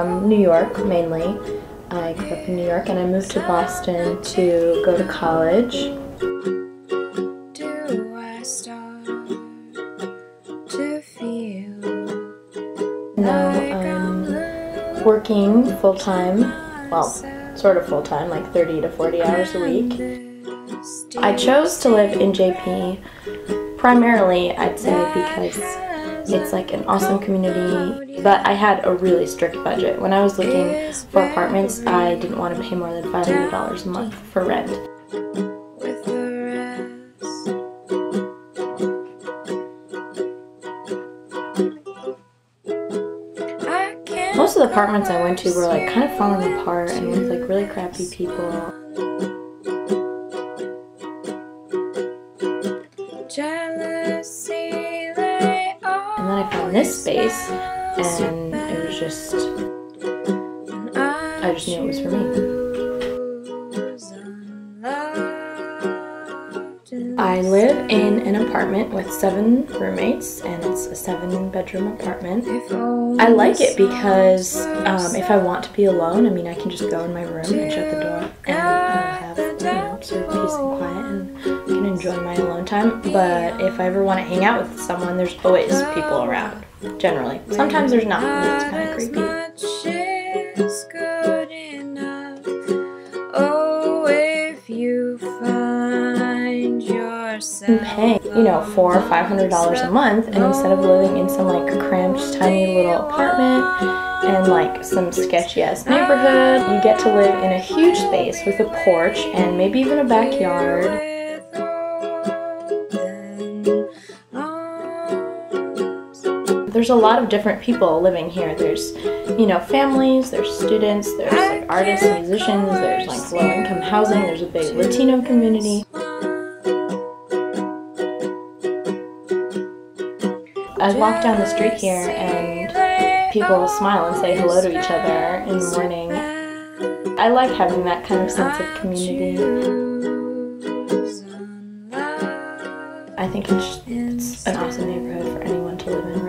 from New York, mainly. I grew up in New York and I moved to Boston to go to college. Now I'm working full-time, well, sort of full-time, like 30 to 40 hours a week. I chose to live in JP primarily, I'd say, because it's like an awesome community, but I had a really strict budget. When I was looking for apartments, I didn't want to pay more than $500 a month for rent. Most of the apartments I went to were like kind of falling apart and with like really crappy people. And then I found this space and it was just, I just knew it was for me. I live in an apartment with 7 roommates and it's a 7-bedroom apartment. I like it because if I want to be alone, I mean, I can just go in my room and shut the door and have, you know, sort of peace and quiet and can enjoy my alone time. But if I ever want to hang out with someone, there's always people around, generally. Sometimes there's not, and it's kind of creepy. And pay, you know, $400 or $500 a month, and instead of living in some like cramped, tiny little apartment and like some sketchy ass neighborhood, you get to live in a huge space with a porch and maybe even a backyard. There's a lot of different people living here. There's, you know, families, there's students, there's like artists, musicians, there's like low-income housing, there's a big Latino community. I walk down the street here and people will smile and say hello to each other in the morning. I like having that kind of sense of community. I think it's an awesome neighborhood for anyone to live in.